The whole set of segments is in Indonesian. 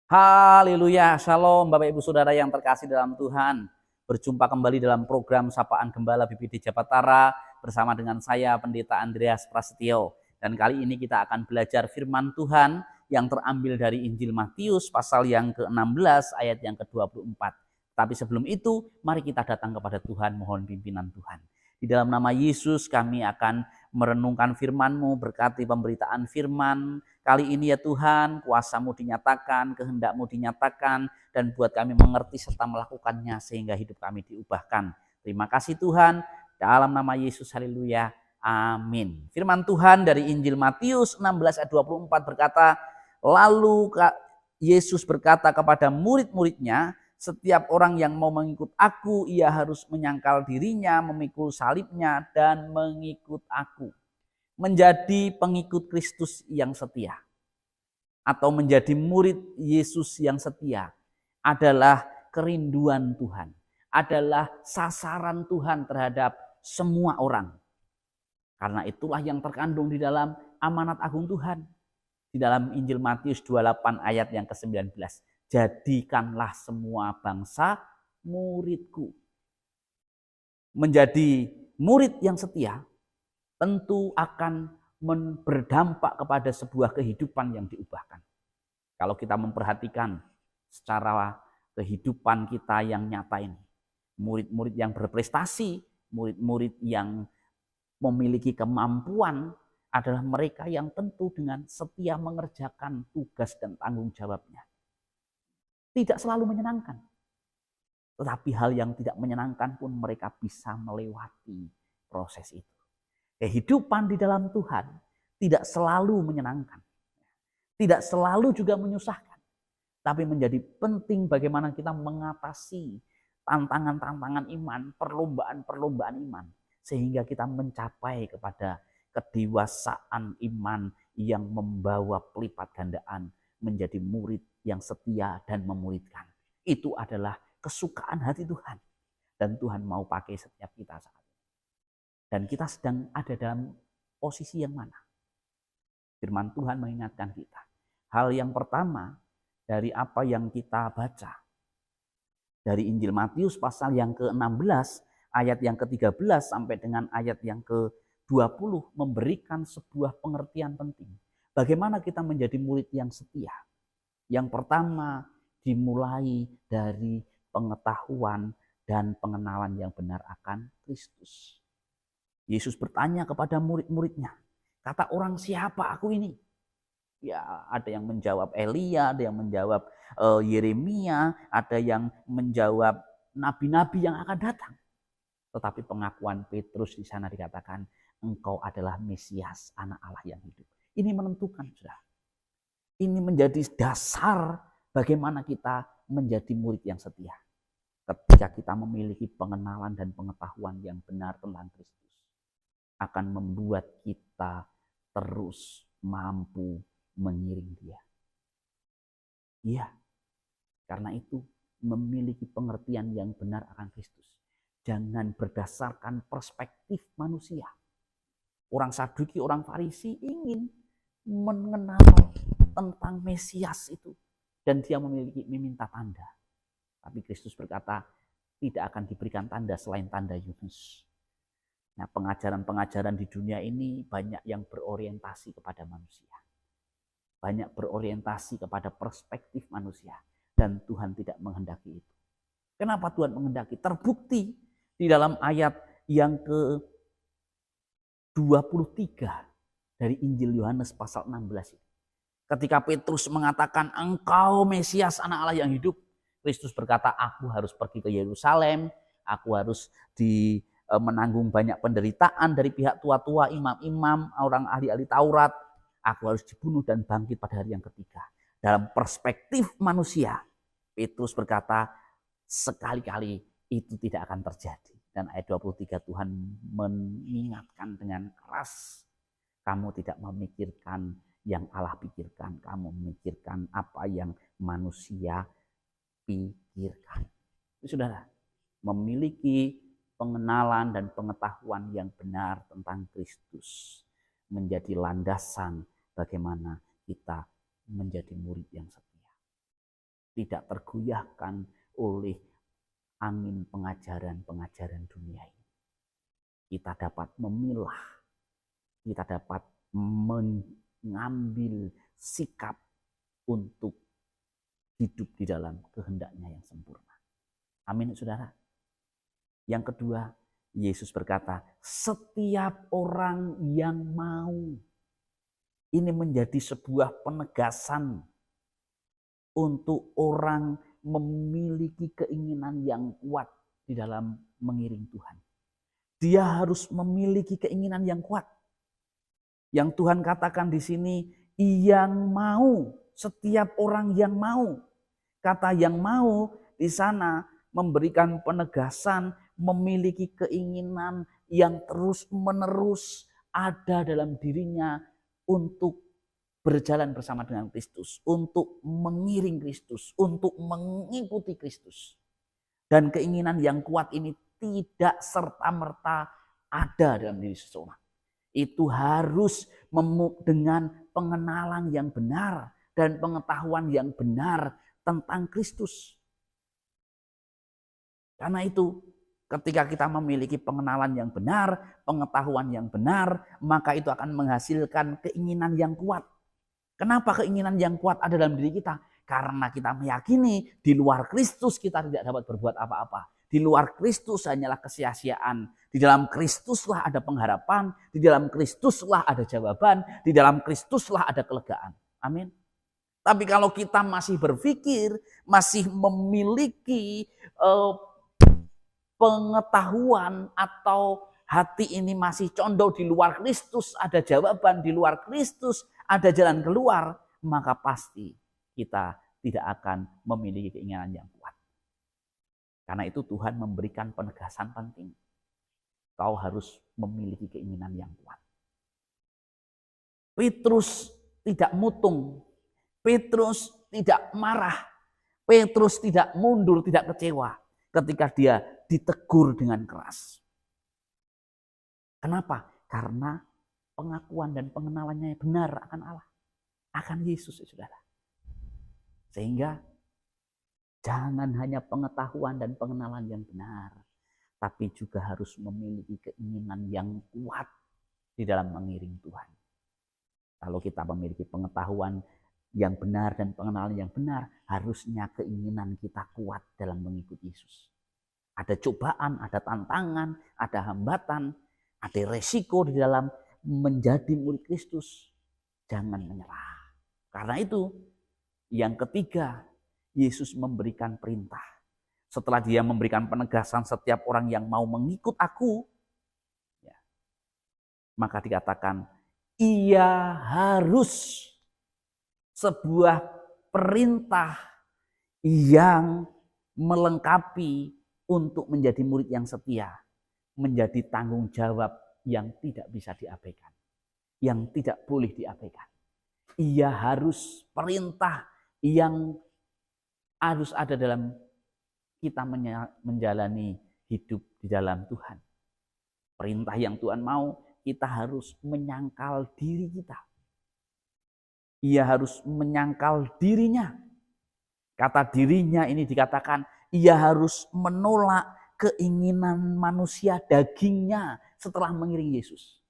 Haleluya, shalom Bapak Ibu Saudara yang terkasih dalam Tuhan. Berjumpa kembali dalam program Sapaan Gembala BPD Japatara bersama dengan saya Pendeta Andreas Prasetyo. Dan kali ini kita akan belajar firman Tuhan yang terambil dari Injil Matius pasal yang ke-16 ayat yang ke-24. Tapi sebelum itu, mari kita datang kepada Tuhan, mohon pimpinan Tuhan. Di dalam nama Yesus kami akan merenungkan firman-Mu, berkati pemberitaan firman. Kali ini ya Tuhan, kuasa-Mu dinyatakan, kehendak-Mu dinyatakan, dan buat kami mengerti serta melakukannya sehingga hidup kami diubahkan. Terima kasih Tuhan, dalam nama Yesus, haleluya, amin. Firman Tuhan dari Injil Matius 16 ayat 24 berkata, lalu Yesus berkata kepada murid-muridnya, setiap orang yang mau mengikut aku, ia harus menyangkal dirinya, memikul salibnya, dan mengikut aku. Menjadi pengikut Kristus yang setia atau menjadi murid Yesus yang setia adalah kerinduan Tuhan, adalah sasaran Tuhan terhadap semua orang. Karena itulah yang terkandung di dalam amanat agung Tuhan. Di dalam Injil Matius 28 ayat yang ke-19. Jadikanlah semua bangsa muridku. Menjadi murid yang setia tentu akan berdampak kepada sebuah kehidupan yang diubahkan. Kalau kita memperhatikan secara kehidupan kita yang nyata ini, murid-murid yang berprestasi, murid-murid yang memiliki kemampuan adalah mereka yang tentu dengan setia mengerjakan tugas dan tanggung jawabnya. Tidak selalu menyenangkan, tetapi hal yang tidak menyenangkan pun mereka bisa melewati proses itu. Kehidupan di dalam Tuhan tidak selalu menyenangkan, tidak selalu juga menyusahkan, tapi menjadi penting bagaimana kita mengatasi tantangan-tantangan iman, perlombaan-perlombaan iman, sehingga kita mencapai kepada kedewasaan iman yang membawa pelipat gandaan menjadi murid yang setia dan memuridkan. Itu adalah kesukaan hati Tuhan, dan Tuhan mau pakai setiap kita saat ini. Dan kita sedang ada dalam posisi yang mana? Firman Tuhan mengingatkan kita. Hal yang pertama dari apa yang kita baca dari Injil Matius pasal yang ke-16 ayat yang ke-13 sampai dengan ayat yang ke-20 memberikan sebuah pengertian penting. Bagaimana kita menjadi murid yang setia? Yang pertama dimulai dari pengetahuan dan pengenalan yang benar akan Kristus. Yesus bertanya kepada murid-muridnya, kata orang siapa aku ini? Ya, ada yang menjawab Elia, ada yang menjawab Yeremia, ada yang menjawab nabi-nabi yang akan datang. Tetapi pengakuan Petrus di sana dikatakan, engkau adalah Mesias, anak Allah yang hidup. Ini menentukan, sudah. Ini menjadi dasar bagaimana kita menjadi murid yang setia. Ketika kita memiliki pengenalan dan pengetahuan yang benar tentang Kristus, akan membuat kita terus mampu mengiring Dia. Iya, karena itu memiliki pengertian yang benar akan Kristus. Jangan berdasarkan perspektif manusia. Orang Saduki, orang Farisi ingin mengenal tentang Mesias itu, dan dia meminta tanda. Tapi Kristus berkata, tidak akan diberikan tanda selain tanda Yunus. Nah, pengajaran-pengajaran di dunia ini banyak yang berorientasi kepada manusia. Banyak berorientasi kepada perspektif manusia. Dan Tuhan tidak menghendaki itu. Kenapa Tuhan menghendaki? Terbukti di dalam ayat yang ke-23 dari Injil Yohanes pasal 16 ini. Ketika Petrus mengatakan, engkau Mesias, anak Allah yang hidup, Kristus berkata, aku harus pergi ke Yerusalem, aku harus menanggung banyak penderitaan dari pihak tua-tua, imam-imam, orang ahli-ahli Taurat. Aku harus dibunuh dan bangkit pada hari yang ketiga. Dalam perspektif manusia, Petrus berkata, sekali-kali itu tidak akan terjadi. Dan ayat 23 Tuhan mengingatkan dengan keras, kamu tidak memikirkan yang Allah pikirkan, kamu memikirkan apa yang manusia pikirkan. Saudara, memiliki pengenalan dan pengetahuan yang benar tentang Kristus menjadi landasan bagaimana kita menjadi murid yang setia. tidak tergoyahkan oleh angin pengajaran-pengajaran dunia ini. Kita dapat memilah, kita dapat mengambil sikap untuk hidup di dalam kehendaknya yang sempurna. Amin, saudara. Yang kedua, Yesus berkata, setiap orang yang mau. Ini menjadi sebuah penegasan untuk orang memiliki keinginan yang kuat di dalam mengiring Tuhan. Dia harus memiliki keinginan yang kuat. Yang Tuhan katakan di sini, yang mau, setiap orang yang mau. Kata yang mau di sana memberikan penegasan, memiliki keinginan yang terus-menerus ada dalam dirinya untuk berjalan bersama dengan Kristus, untuk mengiring Kristus, untuk mengikuti Kristus. Dan keinginan yang kuat ini tidak serta-merta ada dalam diri seseorang. Itu harus dengan pengenalan yang benar dan pengetahuan yang benar tentang Kristus. Karena itu, ketika kita memiliki pengenalan yang benar, pengetahuan yang benar, maka itu akan menghasilkan keinginan yang kuat. Kenapa keinginan yang kuat ada dalam diri kita? Karena kita meyakini di luar Kristus kita tidak dapat berbuat apa-apa. Di luar Kristus hanyalah kesia-siaan. Di dalam Kristuslah ada pengharapan. Di dalam Kristuslah ada jawaban. Di dalam Kristuslah ada kelegaan. Amin. Tapi kalau kita masih berpikir, masih memiliki pengetahuan atau hati ini masih condong di luar Kristus, ada jawaban di luar Kristus, ada jalan keluar, maka pasti kita tidak akan memiliki keinginan yang kuat. Karena itu Tuhan memberikan penegasan penting. Kau harus memiliki keinginan yang kuat. Petrus tidak mutung. Petrus tidak marah. Petrus tidak mundur, tidak kecewa ketika dia ditegur dengan keras. Kenapa? Karena pengakuan dan pengenalannya benar akan Allah, akan Yesus, saudara. Sehingga jangan hanya pengetahuan dan pengenalan yang benar, tapi juga harus memiliki keinginan yang kuat di dalam mengiring Tuhan. Kalau kita memiliki pengetahuan yang benar dan pengenalan yang benar, harusnya keinginan kita kuat dalam mengikuti Yesus. Ada cobaan, ada tantangan, ada hambatan, ada resiko di dalam menjadi murid Kristus. Jangan menyerah. Karena itu, yang ketiga, Yesus memberikan perintah. Setelah dia memberikan penegasan setiap orang yang mau mengikut aku, ya, maka dikatakan, ia harus, sebuah perintah yang melengkapi untuk menjadi murid yang setia, menjadi tanggung jawab yang tidak bisa diabaikan, yang tidak boleh diabaikan. Ia harus perintah yang harus ada dalam kita menjalani hidup di dalam Tuhan. Perintah yang Tuhan mau, kita harus menyangkal diri kita. Ia harus menyangkal dirinya. Kata dirinya ini dikatakan, ia harus menolak keinginan manusia dagingnya setelah mengiring Yesus.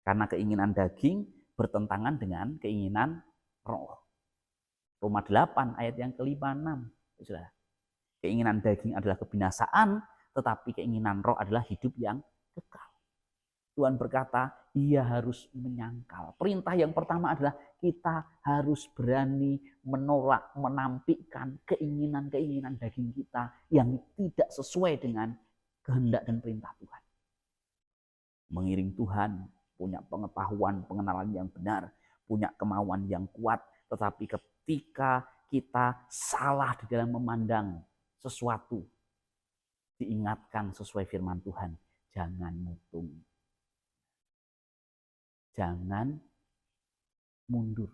Karena keinginan daging bertentangan dengan keinginan roh. Roma 8 ayat yang ke-5-6. Keinginan daging adalah kebinasaan, tetapi keinginan roh adalah hidup yang kekal. Tuhan berkata, ia harus menyangkal. Perintah yang pertama adalah kita harus berani menolak, menampikkan keinginan-keinginan daging kita yang tidak sesuai dengan kehendak dan perintah Tuhan. Mengiring Tuhan, punya pengetahuan, pengenalan yang benar, punya kemauan yang kuat, tetapi ketika kita salah di dalam memandang sesuatu, diingatkan sesuai firman Tuhan, jangan mutung. Jangan mundur.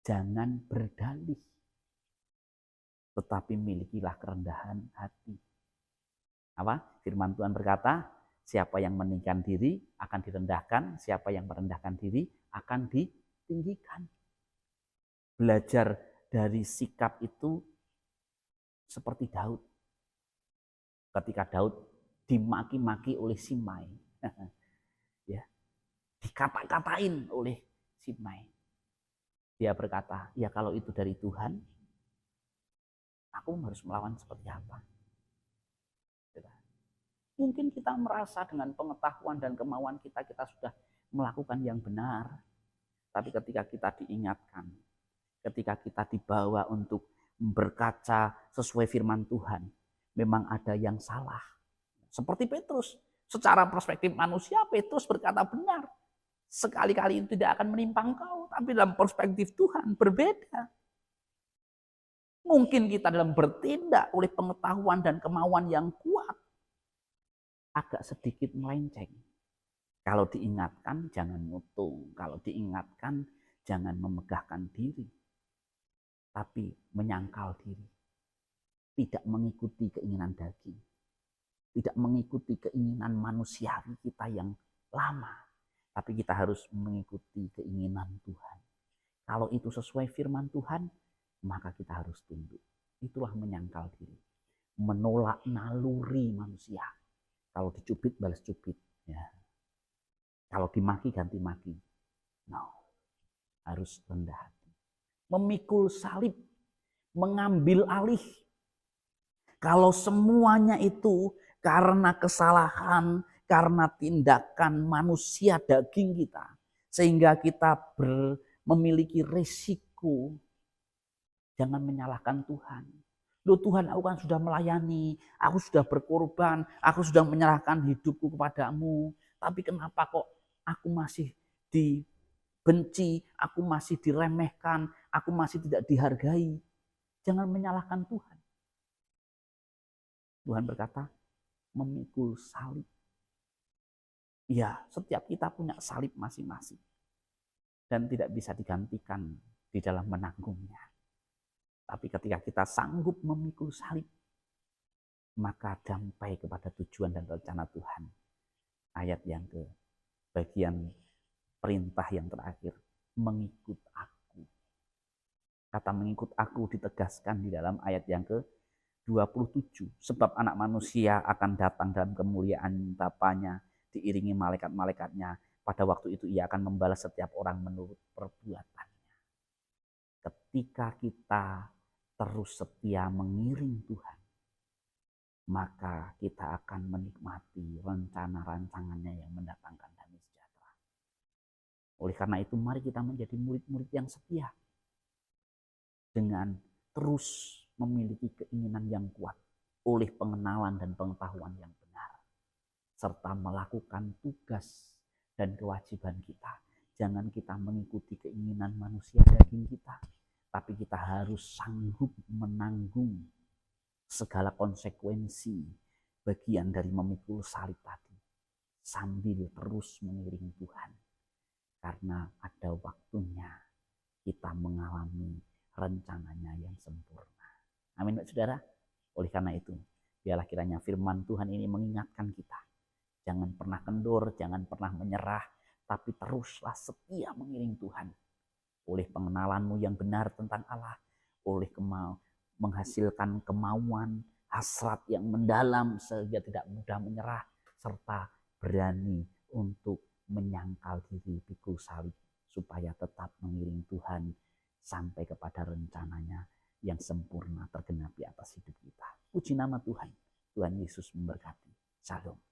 Jangan berdalih. Tetapi milikilah kerendahan hati. Apa? Firman Tuhan berkata, siapa yang meninggikan diri akan direndahkan, siapa yang merendahkan diri akan ditinggikan. Belajar dari sikap itu seperti Daud. Ketika Daud dimaki-maki oleh Simei, ya, dikata-katain oleh Simei, dia berkata, ya kalau itu dari Tuhan, aku harus melawan seperti apa? Mungkin kita merasa dengan pengetahuan dan kemauan kita sudah melakukan yang benar. Tapi ketika kita diingatkan, ketika kita dibawa untuk berkaca sesuai firman Tuhan, memang ada yang salah. Seperti Petrus, secara perspektif manusia Petrus berkata benar. Sekali-kali itu tidak akan menimpa engkau, tapi dalam perspektif Tuhan berbeda. Mungkin kita dalam bertindak oleh pengetahuan dan kemauan yang kuat, agak sedikit melenceng. Kalau diingatkan jangan ngutung, kalau diingatkan jangan memegahkan diri, tapi menyangkal diri. Tidak mengikuti keinginan daging, tidak mengikuti keinginan manusiawi kita yang lama, tapi kita harus mengikuti keinginan Tuhan. Kalau itu sesuai firman Tuhan, maka kita harus tunduk. Itulah menyangkal diri, menolak naluri manusia. Kalau dicubit balas cubit, ya. Kalau dimaki ganti maki. No, harus rendah hati. Memikul salib, mengambil alih. Kalau semuanya itu karena kesalahan, karena tindakan manusia daging kita, sehingga kita memiliki risiko, jangan menyalahkan Tuhan. Loh Tuhan, aku kan sudah melayani, aku sudah berkorban, aku sudah menyerahkan hidupku kepadamu. Tapi kenapa kok aku masih dibenci, aku masih diremehkan, aku masih tidak dihargai? Jangan menyalahkan Tuhan. Tuhan berkata, memikul salib. Ya, setiap kita punya salib masing-masing. Dan tidak bisa digantikan di dalam menanggungnya. Tapi ketika kita sanggup memikul salib, maka sampai kepada tujuan dan rencana Tuhan. Ayat yang ke bagian perintah yang terakhir, mengikut aku. Kata mengikut aku ditegaskan di dalam ayat yang ke-27. Sebab anak manusia akan datang dalam kemuliaan Bapanya, diiringi malaikat-malaikatnya. Pada waktu itu ia akan membalas setiap orang menurut perbuatannya. Ketika kita terus setia mengiring Tuhan, maka kita akan menikmati rencana-rancangannya yang mendatangkan damai sejahtera. Oleh karena itu, mari kita menjadi murid-murid yang setia dengan terus memiliki keinginan yang kuat oleh pengenalan dan pengetahuan yang benar, serta melakukan tugas dan kewajiban kita. Jangan kita mengikuti keinginan manusia daging kita, tapi kita harus sanggup menanggung segala konsekuensi bagian dari memikul salib tadi, sambil terus mengiring Tuhan. Karena ada waktunya kita mengalami rencananya yang sempurna. Amin, Pak Saudara. Oleh karena itu, biarlah kiranya firman Tuhan ini mengingatkan kita. Jangan pernah kendor, jangan pernah menyerah, tapi teruslah setia mengiring Tuhan. Oleh pengenalanmu yang benar tentang Allah, oleh menghasilkan kemauan, hasrat yang mendalam sehingga tidak mudah menyerah, serta berani untuk menyangkal diri pikul salib supaya tetap mengiring Tuhan sampai kepada rencananya yang sempurna tergenapi atas hidup kita. Puji nama Tuhan. Tuhan Yesus memberkati. Shalom.